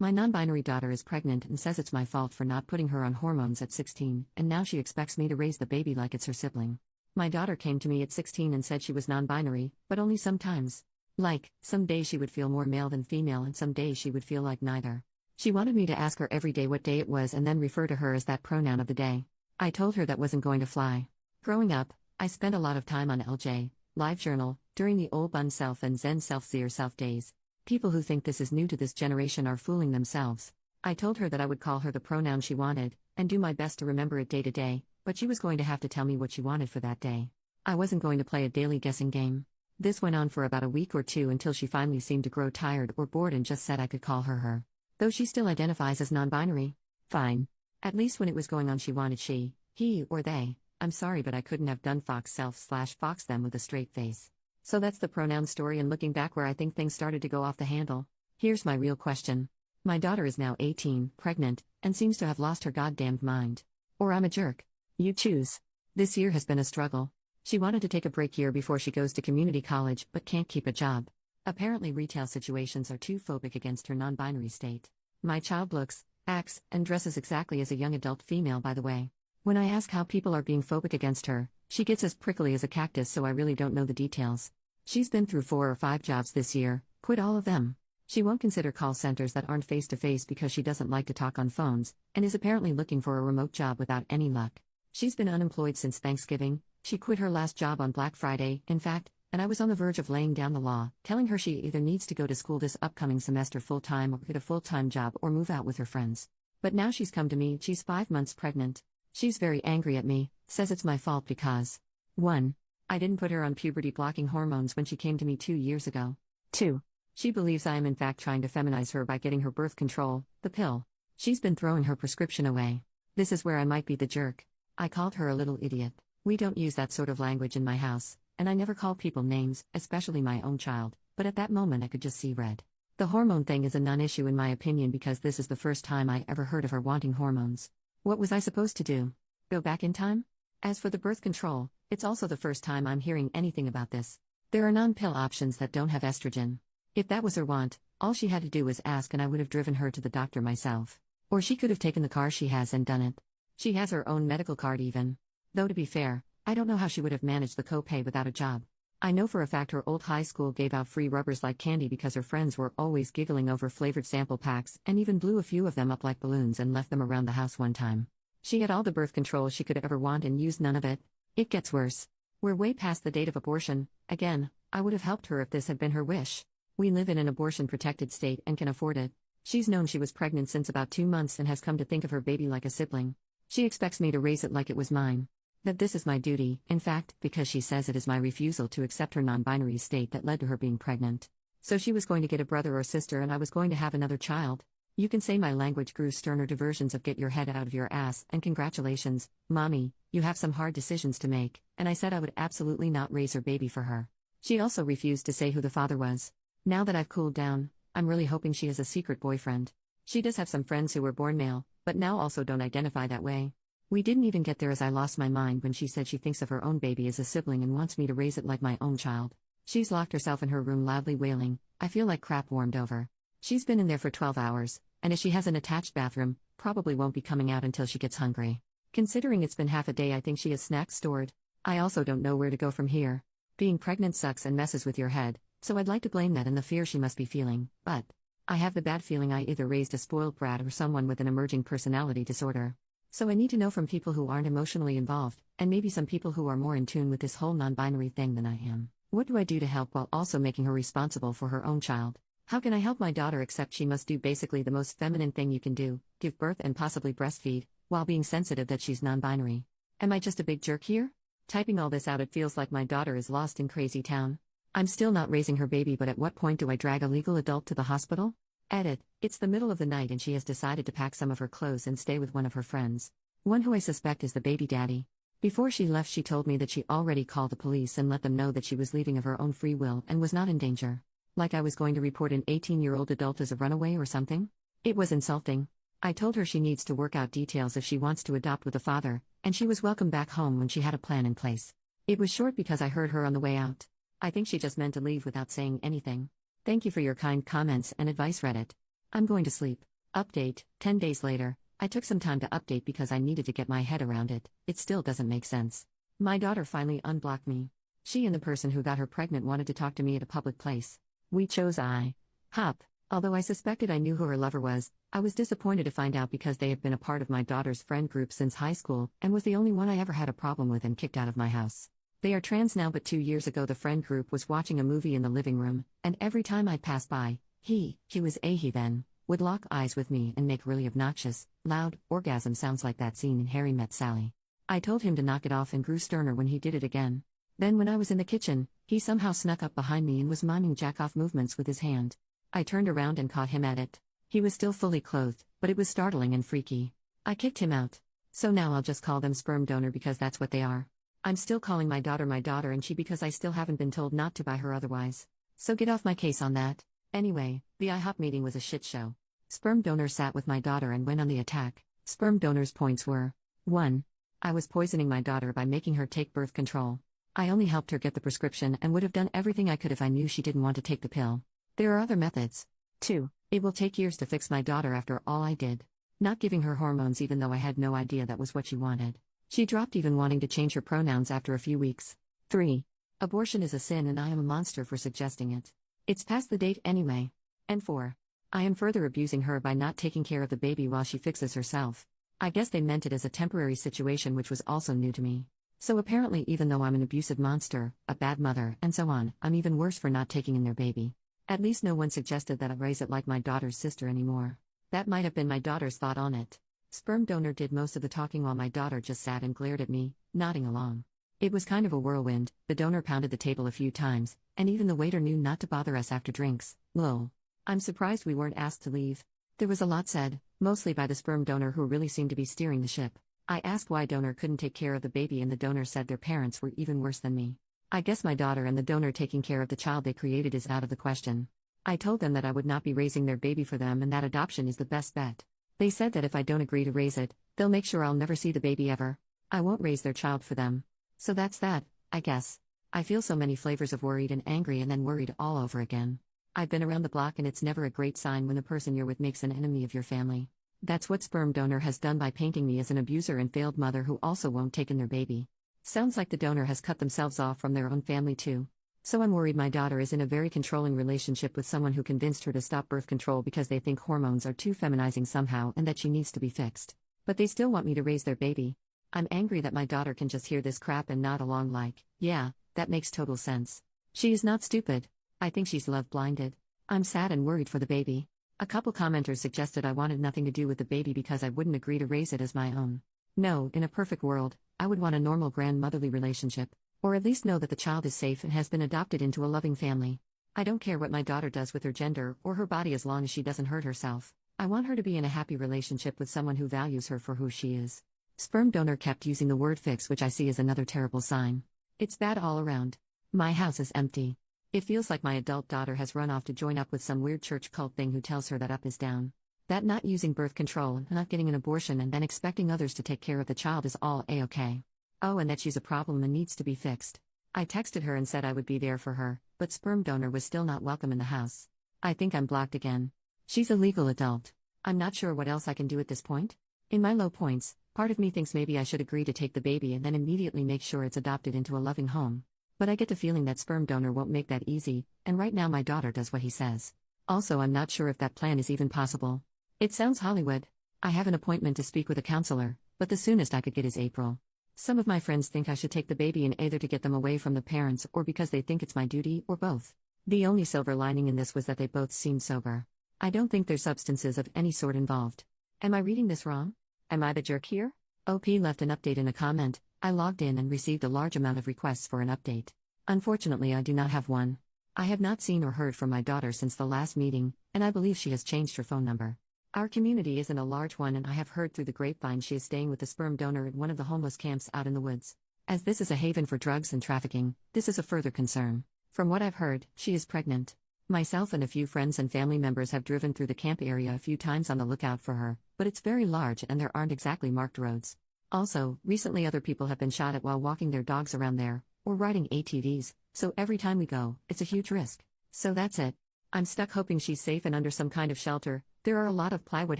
My non-binary daughter is pregnant and says it's my fault for not putting her on hormones at 16, and now she expects me to raise the baby like it's her sibling. My daughter came to me at 16 and said she was non-binary, but only sometimes. Like, some days she would feel more male than female and some days she would feel like neither. She wanted me to ask her every day what day it was and then refer to her as that pronoun of the day. I told her that wasn't going to fly. Growing up, I spent a lot of time on LJ, LiveJournal, during the old Bun Self and Zen Self Zero Self days. People who think this is new to this generation are fooling themselves. I told her that I would call her the pronoun she wanted, and do my best to remember it day to day, but she was going to have to tell me what she wanted for that day. I wasn't going to play a daily guessing game. This went on for about a week or two until she finally seemed to grow tired or bored and just said I could call her her. Though she still identifies as non-binary. Fine. At least when it was going on she wanted she, he, or they. I'm sorry but I couldn't have done fox self/fox them with a straight face. So that's the pronoun story, and looking back where I think things started to go off the handle. Here's my real question. My daughter is now 18, pregnant, and seems to have lost her goddamned mind. Or I'm a jerk. You choose. This year has been a struggle. She wanted to take a break year before she goes to community college but can't keep a job. Apparently retail situations are too phobic against her non-binary state. My child looks, acts, and dresses exactly as a young adult female, by the way. When I ask how people are being phobic against her, she gets as prickly as a cactus, so I really don't know the details. She's been through 4 or 5 jobs this year, quit all of them. She won't consider call centers that aren't face-to-face because she doesn't like to talk on phones, and is apparently looking for a remote job without any luck. She's been unemployed since Thanksgiving. She quit her last job on Black Friday, in fact, and I was on the verge of laying down the law, telling her she either needs to go to school this upcoming semester full-time or get a full-time job or move out with her friends. But now she's come to me, she's 5 months pregnant. She's very angry at me, says it's my fault because 1. I didn't put her on puberty-blocking hormones when she came to me 2 years ago. 2. She believes I am in fact trying to feminize her by getting her birth control, the pill. She's been throwing her prescription away. This is where I might be the jerk. I called her a little idiot. We don't use that sort of language in my house, and I never call people names, especially my own child, but at that moment I could just see red. The hormone thing is a non-issue in my opinion because this is the first time I ever heard of her wanting hormones. What was I supposed to do? Go back in time? As for the birth control, it's also the first time I'm hearing anything about this. There are non-pill options that don't have estrogen. If that was her want, all she had to do was ask and I would have driven her to the doctor myself. Or she could have taken the car she has and done it. She has her own medical card even. Though to be fair, I don't know how she would have managed the copay without a job. I know for a fact her old high school gave out free rubbers like candy because her friends were always giggling over flavored sample packs and even blew a few of them up like balloons and left them around the house one time. She had all the birth control she could ever want and used none of it. It gets worse. We're way past the date of abortion. Again, I would have helped her if this had been her wish. We live in an abortion-protected state and can afford it. She's known she was pregnant since about 2 months and has come to think of her baby like a sibling. She expects me to raise it like it was mine. That this is my duty, in fact, because she says it is my refusal to accept her non-binary state that led to her being pregnant. So she was going to get a brother or sister and I was going to have another child. You can say my language grew sterner to versions of get your head out of your ass and congratulations, mommy, you have some hard decisions to make, and I said I would absolutely not raise her baby for her. She also refused to say who the father was. Now that I've cooled down, I'm really hoping she has a secret boyfriend. She does have some friends who were born male, but now also don't identify that way. We didn't even get there as I lost my mind when she said she thinks of her own baby as a sibling and wants me to raise it like my own child. She's locked herself in her room loudly wailing, I feel like crap warmed over. She's been in there for 12 hours, and as she has an attached bathroom, probably won't be coming out until she gets hungry. Considering it's been half a day I think she has snacks stored. I also don't know where to go from here. Being pregnant sucks and messes with your head, so I'd like to blame that in the fear she must be feeling, but I have the bad feeling I either raised a spoiled brat or someone with an emerging personality disorder. So I need to know from people who aren't emotionally involved, and maybe some people who are more in tune with this whole non-binary thing than I am. What do I do to help while also making her responsible for her own child? How can I help my daughter except she must do basically the most feminine thing you can do, give birth and possibly breastfeed, while being sensitive that she's non-binary? Am I just a big jerk here? Typing all this out it feels like my daughter is lost in crazy town. I'm still not raising her baby, but at what point do I drag a legal adult to the hospital? Edit, it's the middle of the night and she has decided to pack some of her clothes and stay with one of her friends. One who I suspect is the baby daddy. Before she left she told me that she already called the police and let them know that she was leaving of her own free will and was not in danger. Like I was going to report an 18-year-old adult as a runaway or something? It was insulting. I told her she needs to work out details if she wants to adopt with a father, and she was welcome back home when she had a plan in place. It was short because I heard her on the way out. I think she just meant to leave without saying anything. Thank you for your kind comments and advice, Reddit. I'm going to sleep. Update 10 days later, I took some time to update because I needed to get my head around it. It still doesn't make sense. My daughter finally unblocked me. She and the person who got her pregnant wanted to talk to me at a public place. We chose IHOP. Although I suspected I knew who her lover was, I was disappointed to find out because they have been a part of my daughter's friend group since high school and was the only one I ever had a problem with and kicked out of my house. They are trans now, but 2 years ago the friend group was watching a movie in the living room, and every time I'd pass by, he was a he then, would lock eyes with me and make really obnoxious, loud, orgasm sounds like that scene in Harry Met Sally. I told him to knock it off and grew sterner when he did it again. Then when I was in the kitchen, he somehow snuck up behind me and was miming jack-off movements with his hand. I turned around and caught him at it. He was still fully clothed, but it was startling and freaky. I kicked him out. So now I'll just call them sperm donor because that's what they are. I'm still calling my daughter and she because I still haven't been told not to by her otherwise. So get off my case on that. Anyway, the IHOP meeting was a shit show. Sperm donor sat with my daughter and went on the attack. Sperm donor's points were: 1. I was poisoning my daughter by making her take birth control. I only helped her get the prescription and would have done everything I could if I knew she didn't want to take the pill. There are other methods. 2. It will take years to fix my daughter after all I did. Not giving her hormones even though I had no idea that was what she wanted. She dropped even wanting to change her pronouns after a few weeks. 3. Abortion is a sin and I am a monster for suggesting it. It's past the date anyway. And 4. I am further abusing her by not taking care of the baby while she fixes herself. I guess they meant it as a temporary situation, which was also new to me. So apparently even though I'm an abusive monster, a bad mother, and so on, I'm even worse for not taking in their baby. At least no one suggested that I raise it like my daughter's sister anymore. That might have been my daughter's thought on it. Sperm donor did most of the talking while my daughter just sat and glared at me, nodding along. It was kind of a whirlwind. The donor pounded the table a few times, and even the waiter knew not to bother us after drinks. Lol. I'm surprised we weren't asked to leave. There was a lot said, mostly by the sperm donor who really seemed to be steering the ship. I asked why donor couldn't take care of the baby and the donor said their parents were even worse than me. I guess my daughter and the donor taking care of the child they created is out of the question. I told them that I would not be raising their baby for them and that adoption is the best bet. They said that if I don't agree to raise it, they'll make sure I'll never see the baby ever. I won't raise their child for them. So that's that, I guess. I feel so many flavors of worried and angry and then worried all over again. I've been around the block and it's never a great sign when the person you're with makes an enemy of your family. That's what sperm donor has done by painting me as an abuser and failed mother who also won't take in their baby. Sounds like the donor has cut themselves off from their own family too. So I'm worried my daughter is in a very controlling relationship with someone who convinced her to stop birth control because they think hormones are too feminizing somehow and that she needs to be fixed. But they still want me to raise their baby. I'm angry that my daughter can just hear this crap and nod along like, yeah, that makes total sense. She is not stupid. I think she's love-blinded. I'm sad and worried for the baby. A couple commenters suggested I wanted nothing to do with the baby because I wouldn't agree to raise it as my own. No, in a perfect world, I would want a normal grandmotherly relationship, or at least know that the child is safe and has been adopted into a loving family. I don't care what my daughter does with her gender or her body as long as she doesn't hurt herself. I want her to be in a happy relationship with someone who values her for who she is. Sperm donor kept using the word fix, which I see as another terrible sign. It's bad all around. My house is empty. It feels like my adult daughter has run off to join up with some weird church cult thing who tells her that up is down. That not using birth control, not getting an abortion and then expecting others to take care of the child is all a-okay. Oh, and that she's a problem and needs to be fixed. I texted her and said I would be there for her, but sperm donor was still not welcome in the house. I think I'm blocked again. She's a legal adult. I'm not sure what else I can do at this point. In my low points, part of me thinks maybe I should agree to take the baby and then immediately make sure it's adopted into a loving home. But I get the feeling that sperm donor won't make that easy, and right now my daughter does what he says. Also, I'm not sure if that plan is even possible. It sounds Hollywood. I have an appointment to speak with a counselor, but the soonest I could get is April. Some of my friends think I should take the baby in either to get them away from the parents or because they think it's my duty, or both. The only silver lining in this was that they both seem sober. I don't think there's substances of any sort involved. Am I reading this wrong? Am I the jerk here? OP left an update in a comment. I logged in and received a large amount of requests for an update. Unfortunately, I do not have one. I have not seen or heard from my daughter since the last meeting, and I believe she has changed her phone number. Our community isn't a large one, and I have heard through the grapevine she is staying with the sperm donor at one of the homeless camps out in the woods. As this is a haven for drugs and trafficking, this is a further concern. From what I've heard, she is pregnant. Myself and a few friends and family members have driven through the camp area a few times on the lookout for her, but it's very large and there aren't exactly marked roads. Also, recently other people have been shot at while walking their dogs around there, or riding ATVs, so every time we go, it's a huge risk. So that's it. I'm stuck hoping she's safe and under some kind of shelter, There are a lot of plywood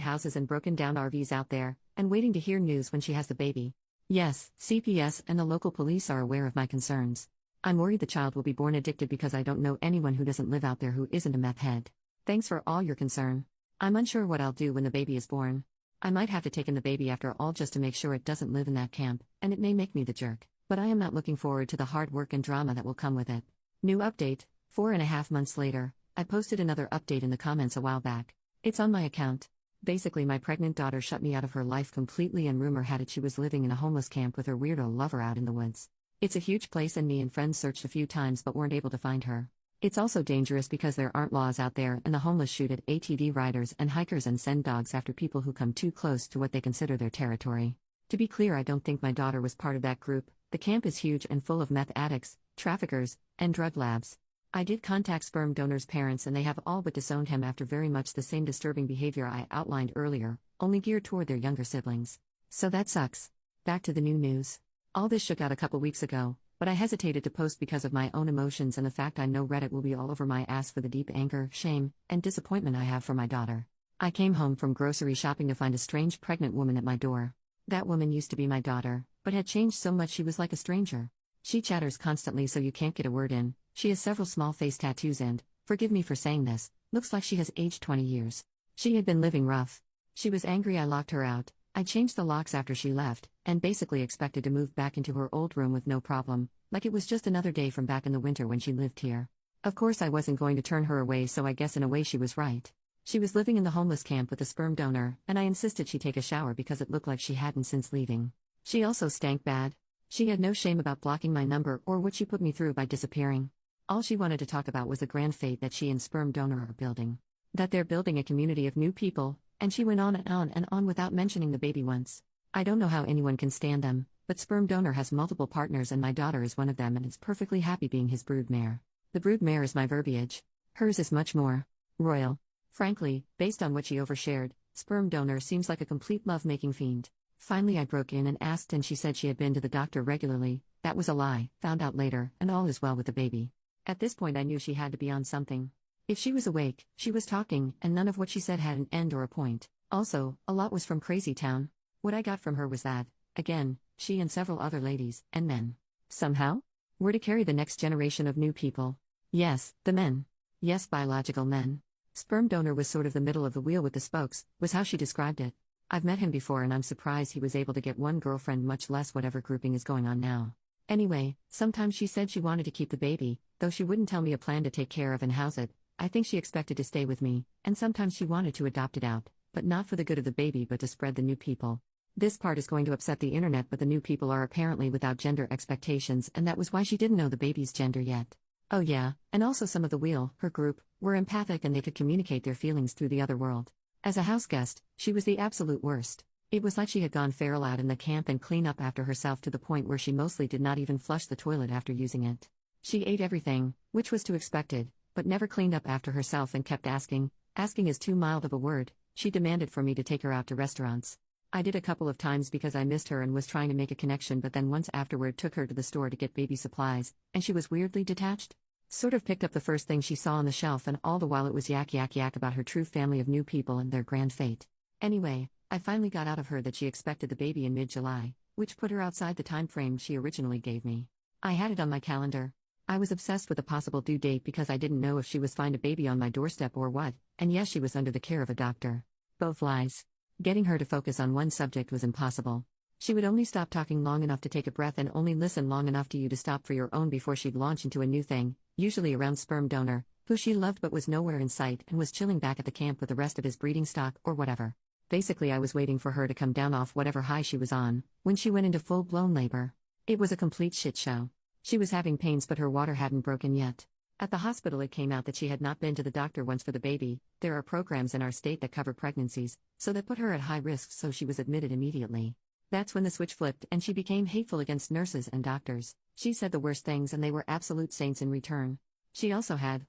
houses and broken down RVs out there, and waiting to hear news when she has the baby. Yes, CPS and the local police are aware of my concerns. I'm worried the child will be born addicted because I don't know anyone who doesn't live out there who isn't a meth head. Thanks for all your concern. I'm unsure what I'll do when the baby is born. I might have to take in the baby after all just to make sure it doesn't live in that camp, and it may make me the jerk, but I am not looking forward to the hard work and drama that will come with it. New update, 4.5 months later, I posted another update in the comments a while back. It's on my account. Basically, my pregnant daughter shut me out of her life completely, and rumor had it she was living in a homeless camp with her weirdo lover out in the woods. It's a huge place, and me and friends searched a few times but weren't able to find her. It's also dangerous because there aren't laws out there, and the homeless shoot at ATV riders and hikers and send dogs after people who come too close to what they consider their territory. To be clear, I don't think my daughter was part of that group. The camp is huge and full of meth addicts, traffickers, and drug labs. I did contact sperm donor's parents, and they have all but disowned him after very much the same disturbing behavior I outlined earlier, only geared toward their younger siblings. So that sucks. Back to the new news. All this shook out a couple weeks ago, but I hesitated to post because of my own emotions and the fact I know Reddit will be all over my ass for the deep anger, shame, and disappointment I have for my daughter. I came home from grocery shopping to find a strange pregnant woman at my door. That woman used to be my daughter, but had changed so much she was like a stranger. She chatters constantly so you can't get a word in. She has several small face tattoos and, forgive me for saying this, looks like she has aged 20 years. She had been living rough. She was angry I locked her out. I changed the locks after she left, and basically expected to move back into her old room with no problem, like it was just another day from back in the winter when she lived here. Of course I wasn't going to turn her away, so I guess in a way she was right. She was living in the homeless camp with a sperm donor, and I insisted she take a shower because it looked like she hadn't since leaving. She also stank bad. She had no shame about blocking my number or what she put me through by disappearing. All she wanted to talk about was the grand fate that she and sperm donor are building. That they're building a community of new people, and she went on and on and on without mentioning the baby once. I don't know how anyone can stand them, but sperm donor has multiple partners and my daughter is one of them and is perfectly happy being his broodmare. The broodmare is my verbiage. Hers is much more royal. Frankly, based on what she overshared, sperm donor seems like a complete love-making fiend. Finally I broke in and asked, and she said she had been to the doctor regularly. That was a lie, found out later, and all is well with the baby. At this point I knew she had to be on something. If she was awake, she was talking, and none of what she said had an end or a point. Also, a lot was from Crazy Town. What I got from her was that, again, she and several other ladies, and men, somehow, were to carry the next generation of new people. Yes, the men. Yes, biological men. Sperm donor was sort of the middle of the wheel with the spokes, was how she described it. I've met him before and I'm surprised he was able to get one girlfriend, much less whatever grouping is going on now. Anyway, sometimes she said she wanted to keep the baby, though she wouldn't tell me a plan to take care of and house it. I think she expected to stay with me, and sometimes she wanted to adopt it out, but not for the good of the baby but to spread the new people. This part is going to upset the internet, but the new people are apparently without gender expectations, and that was why she didn't know the baby's gender yet. Oh yeah, and also some of the wheel, her group, were empathic and they could communicate their feelings through the other world. As a house guest, she was the absolute worst. It was like she had gone feral out in the camp and clean up after herself to the point where she mostly did not even flush the toilet after using it. She ate everything, which was to expected, but never cleaned up after herself and kept asking. Asking is too mild of a word. She demanded for me to take her out to restaurants. I did a couple of times because I missed her and was trying to make a connection, but then once afterward took her to the store to get baby supplies, and she was weirdly detached. Sort of picked up the first thing she saw on the shelf, and all the while it was yak about her true family of new people and their grand fate. Anyway, I finally got out of her that she expected the baby in mid-July, which put her outside the time frame she originally gave me. I had it on my calendar. I was obsessed with a possible due date because I didn't know if she was find a baby on my doorstep or what, and yes, she was under the care of a doctor. Both lies. Getting her to focus on one subject was impossible. She would only stop talking long enough to take a breath and only listen long enough to you to stop for your own before she'd launch into a new thing, usually around sperm donor, who she loved but was nowhere in sight and was chilling back at the camp with the rest of his breeding stock or whatever. Basically I was waiting for her to come down off whatever high she was on, when she went into full-blown labor. It was a complete shit show. She was having pains but her water hadn't broken yet. At the hospital it came out that she had not been to the doctor once for the baby. There are programs in our state that cover pregnancies, so that put her at high risk, so she was admitted immediately. That's when the switch flipped and she became hateful against nurses and doctors. She said the worst things and they were absolute saints in return. She also had,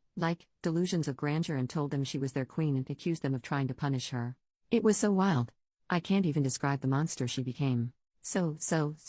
delusions of grandeur and told them she was their queen and accused them of trying to punish her. It was so wild. I can't even describe the monster she became. So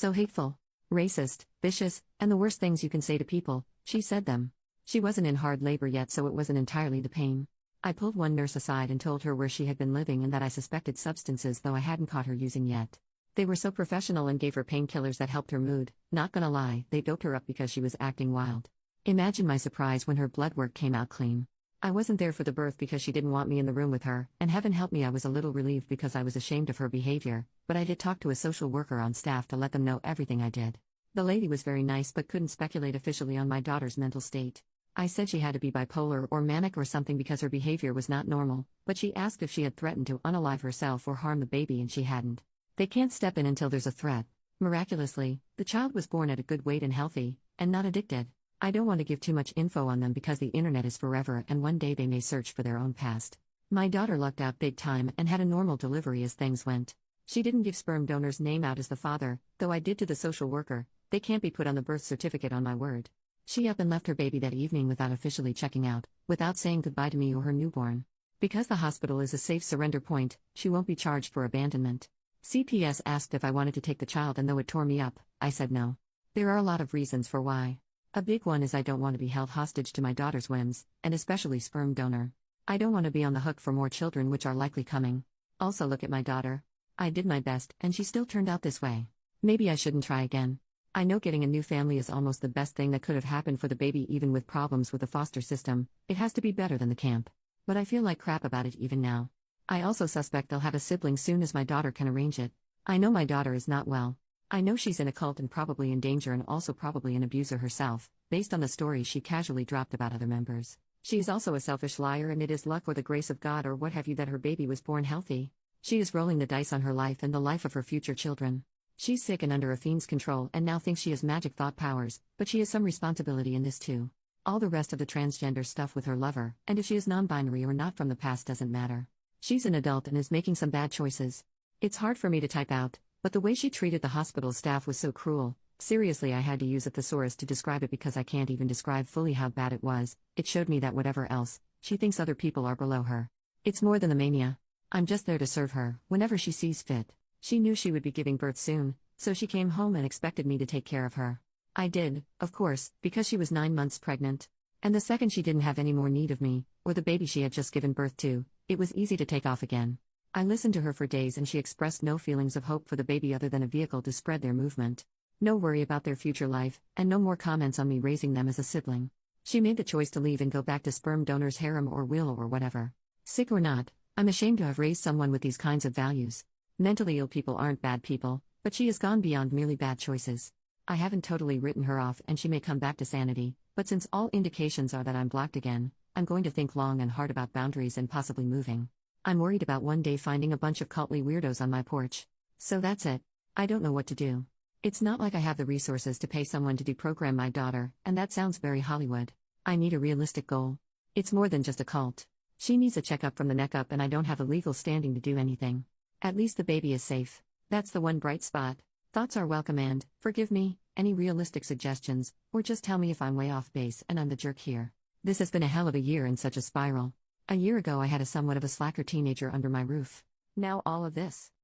hateful. Racist, vicious, and the worst things you can say to people, she said them. She wasn't in hard labor yet, so it wasn't entirely the pain. I pulled one nurse aside and told her where she had been living and that I suspected substances, though I hadn't caught her using yet. They were so professional and gave her painkillers that helped her mood. Not gonna lie, they doped her up because she was acting wild. Imagine my surprise when her blood work came out clean. I wasn't there for the birth because she didn't want me in the room with her, and heaven help me, I was a little relieved because I was ashamed of her behavior, but I did talk to a social worker on staff to let them know everything I did. The lady was very nice but couldn't speculate officially on my daughter's mental state. I said she had to be bipolar or manic or something because her behavior was not normal, but she asked if she had threatened to unalive herself or harm the baby, and she hadn't. They can't step in until there's a threat. Miraculously, the child was born at a good weight and healthy, and not addicted. I don't want to give too much info on them because the internet is forever and one day they may search for their own past. My daughter lucked out big time and had a normal delivery as things went. She didn't give sperm donor's name out as the father, though I did to the social worker. They can't be put on the birth certificate, on my word. She up and left her baby that evening without officially checking out, without saying goodbye to me or her newborn. Because the hospital is a safe surrender point, she won't be charged for abandonment. CPS asked if I wanted to take the child, and though it tore me up, I said no. There are a lot of reasons for why. A big one is I don't want to be held hostage to my daughter's whims, and especially sperm donor. I don't want to be on the hook for more children which are likely coming. Also, look at my daughter. I did my best, and she still turned out this way. Maybe I shouldn't try again. I know getting a new family is almost the best thing that could have happened for the baby, even with problems with the foster system. It has to be better than the camp. But I feel like crap about it even now. I also suspect they'll have a sibling soon as my daughter can arrange it. I know my daughter is not well. I know she's in a cult and probably in danger, and also probably an abuser herself, based on the stories she casually dropped about other members. She is also a selfish liar, and it is luck or the grace of God or what have you that her baby was born healthy. She is rolling the dice on her life and the life of her future children. She's sick and under a fiend's control and now thinks she has magic thought powers, but she has some responsibility in this too. All the rest of the transgender stuff with her lover, and if she is non-binary or not from the past, doesn't matter. She's an adult and is making some bad choices. It's hard for me to type out, but the way she treated the hospital staff was so cruel. Seriously, I had to use a thesaurus to describe it because I can't even describe fully how bad it was. It showed me that whatever else, she thinks other people are below her. It's more than the mania. I'm just there to serve her, whenever she sees fit. She knew she would be giving birth soon, so she came home and expected me to take care of her. I did, of course, because she was 9 months pregnant. And the second she didn't have any more need of me, or the baby she had just given birth to, it was easy to take off again. I listened to her for days and she expressed no feelings of hope for the baby other than a vehicle to spread their movement. No worry about their future life, and no more comments on me raising them as a sibling. She made the choice to leave and go back to sperm donor's harem or will or whatever. Sick or not, I'm ashamed to have raised someone with these kinds of values. Mentally ill people aren't bad people, but she has gone beyond merely bad choices. I haven't totally written her off and she may come back to sanity, but since all indications are that I'm blocked again, I'm going to think long and hard about boundaries and possibly moving. I'm worried about one day finding a bunch of cultly weirdos on my porch. So that's it. I don't know what to do. It's not like I have the resources to pay someone to deprogram my daughter, and that sounds very Hollywood. I need a realistic goal. It's more than just a cult. She needs a checkup from the neck up, and I don't have a legal standing to do anything. At least the baby is safe. That's the one bright spot. Thoughts are welcome and, forgive me, any realistic suggestions, or just tell me if I'm way off base and I'm the jerk here. This has been a hell of a year and such a spiral. A year ago I had a somewhat of a slacker teenager under my roof. Now all of this.